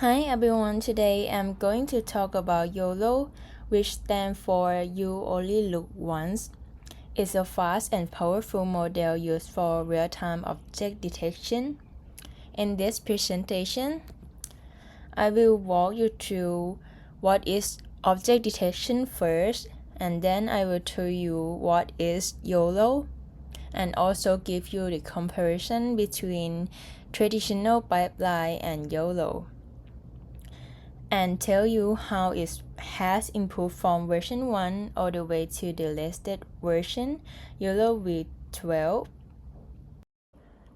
Hi everyone, today I'm going to talk about YOLO, which stands for You Only Look Once. It's a fast and powerful model used for real-time object detection. In this presentation, I will walk you through what is object detection first, and then I will tell you what is YOLO, and also give you the comparison between traditional pipeline and YOLO, and tell you how it has improved from version 1 all the way to the latest version, YOLO V12,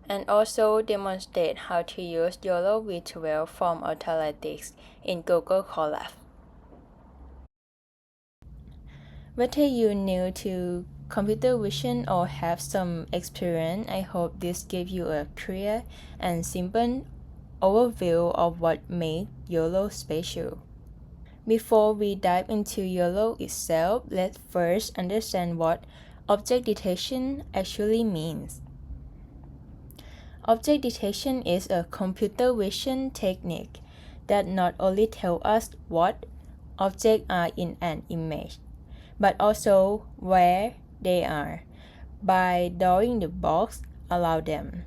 and also demonstrate how to use YOLO V12 from Analytics in Google Colab. Whether you're new to computer vision or have some experience, I hope this gives you a clear and simple overview of what makes YOLO special. Before we dive into YOLO itself, let's first understand what object detection actually means. Object detection is a computer vision technique that not only tells us what objects are in an image, but also where they are by drawing the box around them.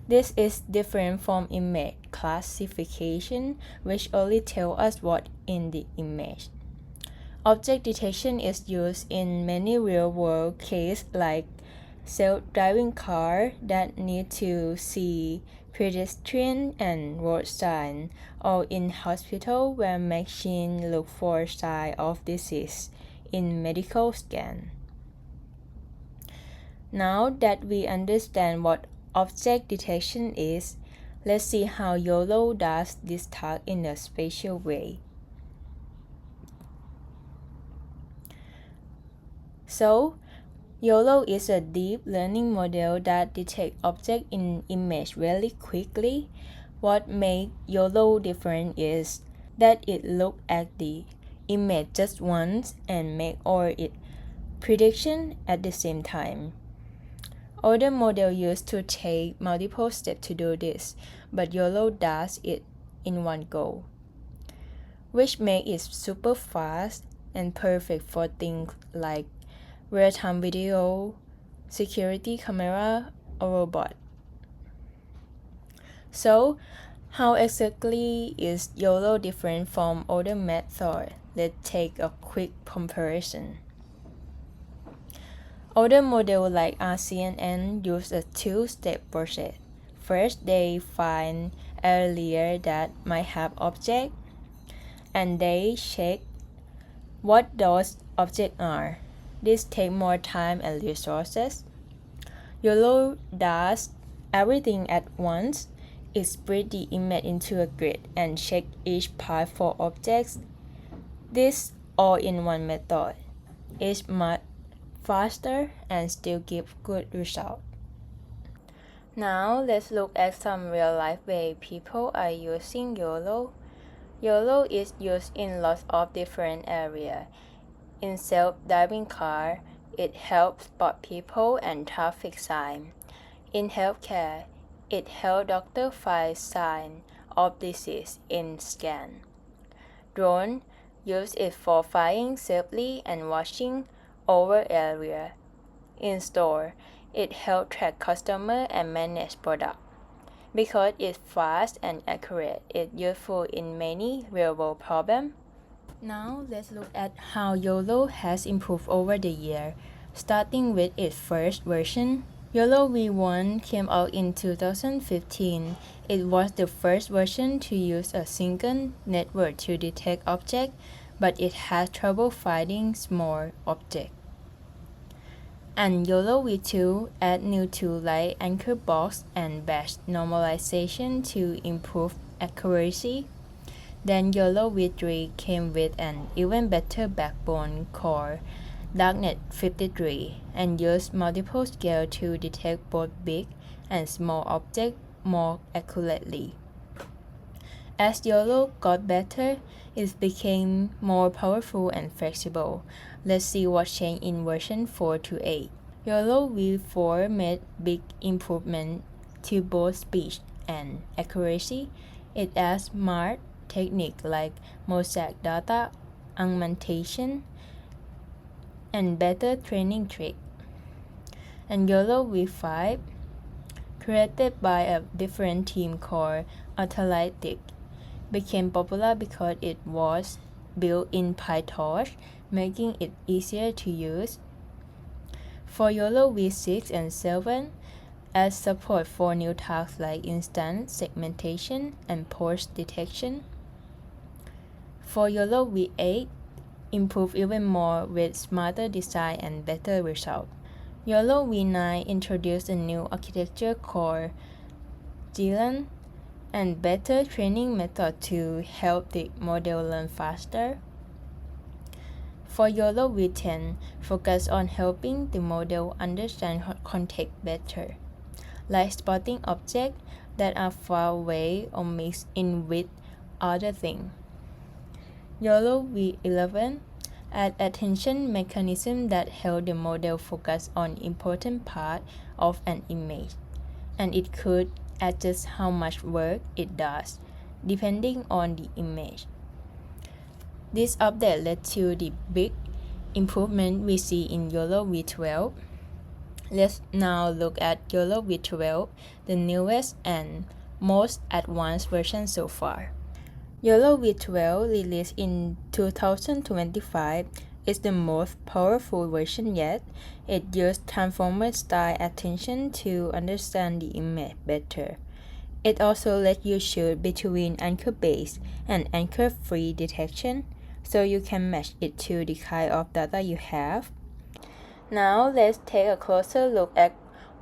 This is different from image classification, which only tells us what's in the image. Object detection is used in many real-world cases like self-driving cars that need to see pedestrian and road signs, or in hospital where machines look for signs of disease in medical scan. Now that we understand what object detection is, let's see how YOLO does this task in a special way. So, YOLO is a deep learning model that detects objects in image really quickly. What makes YOLO different is that it looks at the image just once and makes all its predictions at the same time. Other models used to take multiple steps to do this, but YOLO does it in one go, which makes it super fast and perfect for things like real-time video, security camera, or robot. So, how exactly is YOLO different from other methods? Let's take a quick comparison. Other models like RCNN use a two-step process. First, they find area that might have objects, and they check what those objects are. This takes more time and resources. YOLO does everything at once. It splits the image into a grid and checks each part for objects. This all in one method. It's much faster and still gives good results. Now let's look at some real-life way people are using YOLO. YOLO is used in lots of different areas. In self-driving car, it helps spot people and traffic signs. In healthcare, it helps doctors find signs of disease in scan. Drone use it for flying safely and watching over area. In store, it helps track customer and manage product. Because it's fast and accurate, it's useful in many real-world problems. Now let's look at how YOLO has improved over the year. Starting with its first version, YOLO V1 came out in 2015. It was the first version to use a single network to detect objects, but it had trouble finding small objects. And YOLO V2 add new tools like anchor box and batch normalization to improve accuracy. Then YOLO V3 came with an even better backbone called Darknet 53 and used multiple scales to detect both big and small objects more accurately. As YOLO got better, it became more powerful and flexible. Let's see what changed in version 4 to 8. YOLO V4 made big improvement to both speed and accuracy. It adds smart techniques like mosaic data augmentation and better training tricks. And YOLO V5, created by a different team called Autolytic, became popular because it was built in PyTorch, making it easier to use. For YOLO V6 and 7, adds support for new tasks like instance segmentation and port detection. For YOLO V8, improve even more with smarter design and better results. YOLO V9 introduced a new architecture called GLAN and better training method to help the model learn faster. For YOLO V10, focus on helping the model understand context better, like spotting objects that are far away or mixed in with other things. YOLO V11 add attention mechanism that help the model focus on important part of an image, and it could adjust how much work it does, depending on the image. This update led to the big improvement we see in YOLO V12. Let's now look at YOLO V12, the newest and most advanced version so far. YOLO V12, released in 2025, is the most powerful version yet. It used transformer-style attention to understand the image better. It also lets you choose between anchor-based and anchor-free detection, so you can match it to the kind of data you have. Now let's take a closer look at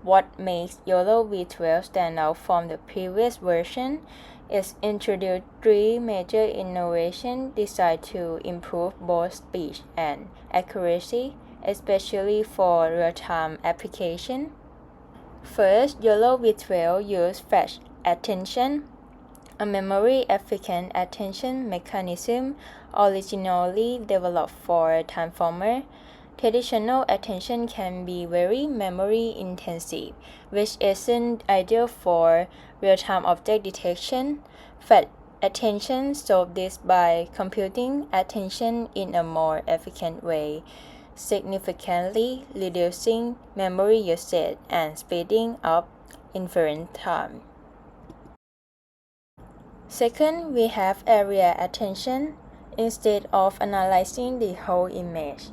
what makes YOLO V12 stand out from the previous version. It introduced three major innovations designed to improve both speed and accuracy, especially for real-time application. First, YOLO V12 used flash attention, a memory-efficient attention mechanism originally developed for transformer. Traditional attention can be very memory-intensive, which isn't ideal for real-time object detection. Fast attention solves this by computing attention in a more efficient way, significantly reducing memory usage and speeding up inference time. Second, we have area attention. Instead of analyzing the whole image,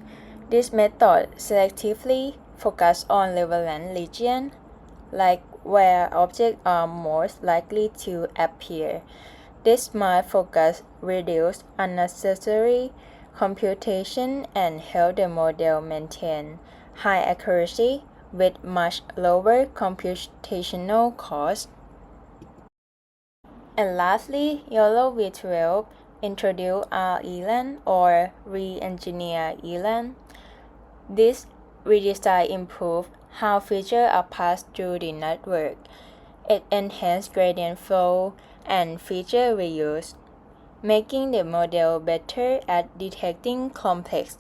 this method selectively focuses on relevant regions, like where objects are most likely to appear. This smart focus reduces unnecessary computation and helps the model maintain high accuracy with much lower computational costs. And lastly, YOLO V12 introduced RELAN or re-engineered ELAN. This redesign improved how features are passed through the network. It enhanced gradient flow and feature reuse, making the model better at detecting complex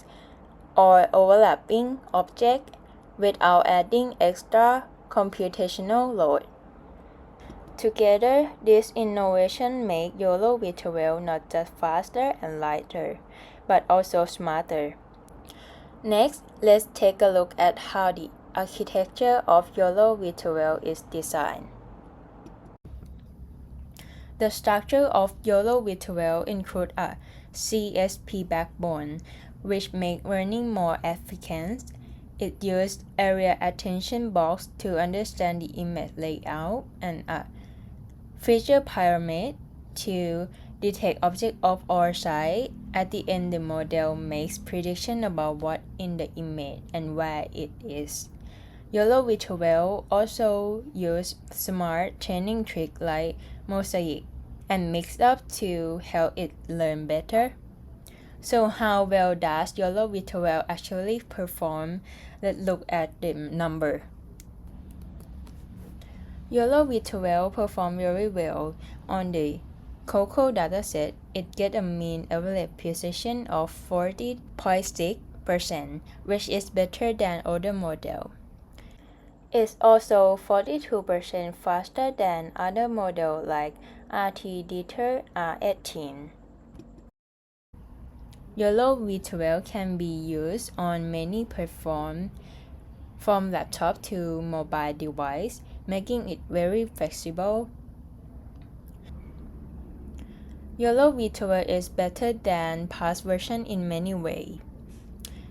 or overlapping objects without adding extra computational load. Together, this innovation make YOLO V12 not just faster and lighter, but also smarter. Next, let's take a look at how the architecture of YOLO V12 is designed. The structure of YOLO V12 includes a CSP backbone, which makes learning more efficient. It uses area attention box to understand the image layout and a feature pyramid to detect objects of all sizes. At the end, the model makes predictions about what in the image and where it is. YOLO V12 also uses smart training tricks like mosaic and mix-up to help it learn better. So how well does YOLO V12 actually perform? Let's look at the number. YOLO V12 performed very well on the COCO dataset. It gets a mean average precision of 40.6%, which is better than other models. It's also 42% faster than other models like RT R18. YOLO V12 can be used on many platforms from laptop to mobile device, making it very flexible. YOLO V12 is better than past version in many ways.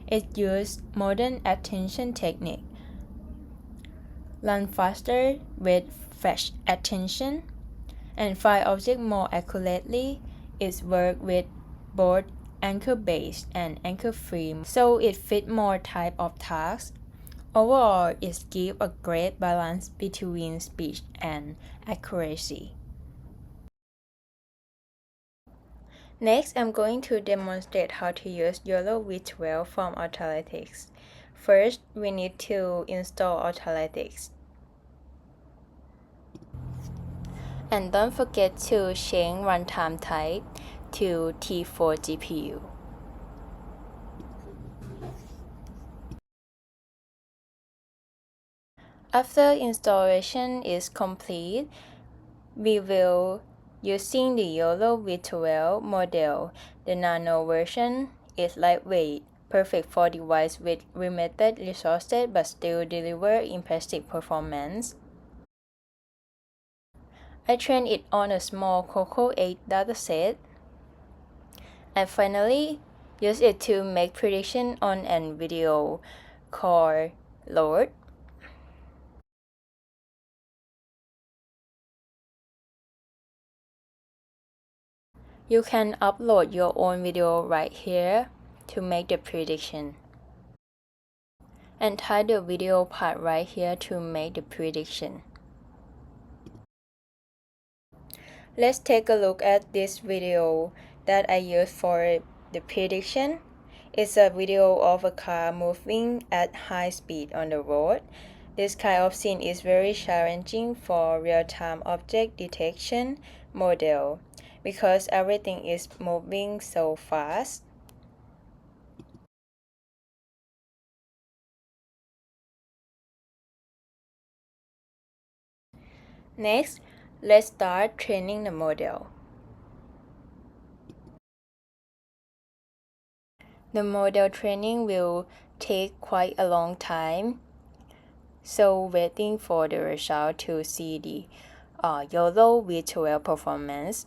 It uses modern attention technique, learn faster with flash attention, and find objects more accurately. It works with both anchor-based and anchor-free, so it fits more type of tasks. Overall, it gives a great balance between speed and accuracy. Next, I'm going to demonstrate how to use YOLO V12 from Autolytics. First, we need to install Autolytics. And don't forget to change runtime type to T4 GPU. After installation is complete, we will using the YOLO V12 model. The nano version is lightweight, perfect for devices with limited resources but still deliver impressive performance. I trained it on a small Coco 8 dataset, and finally use it to make prediction on an video called load. You can upload your own video right here to make the prediction. And type the video part right here to make the prediction. Let's take a look at this video that I used for the prediction. It's a video of a car moving at high speed on the road. This kind of scene is very challenging for real-time object detection model because everything is moving so fast. Next, let's start training the model. The model training will take quite a long time, so waiting for the result to see the YOLO V12 performance.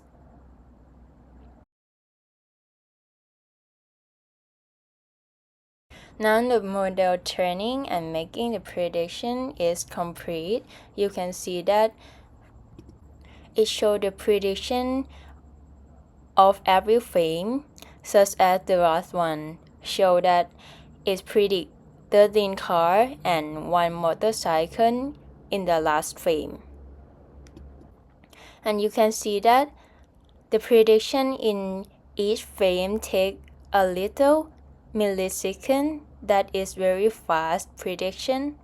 Now the model training and making the prediction is complete. You can see that it shows the prediction of every frame, such as the last one, show that it predict 13 cars and 1 motorcycle in the last frame. And you can see that the prediction in each frame take a little millisecond. That is very fast prediction.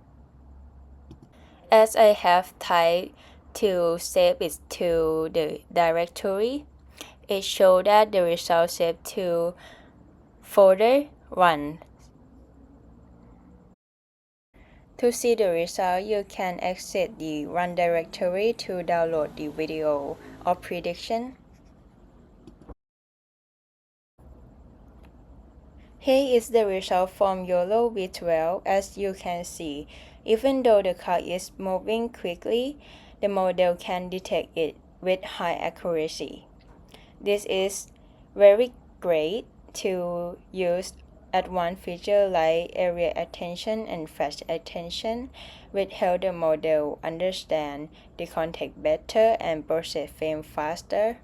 As I have typed to save it to the directory, it shows that the result saved to folder 1. To see the result, you can exit the run directory to download the video of prediction. Here is the result from YOLO V12. As you can see, even though the car is moving quickly, the model can detect it with high accuracy. This is very great to use advanced features like area attention and flash attention, which help the model understand the context better and process frame faster.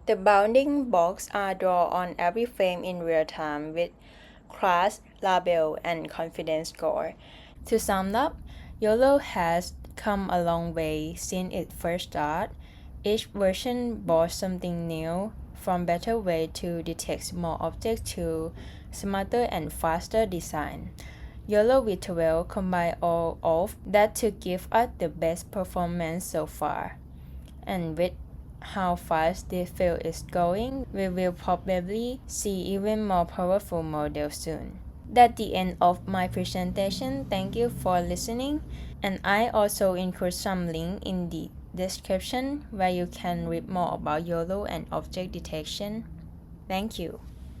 The bounding boxes are drawn on every frame in real time with class, label, and confidence score. To sum up, YOLO has come a long way since it first started. Each version brought something new, from better way to detect small objects to smarter and faster design. YOLO V12 combine all of that to give us the best performance so far. And with how fast this field is going, we will probably see even more powerful models soon. That's the end of my presentation. Thank you for listening. And I also include some link in the description where you can read more about YOLO and object detection. Thank you.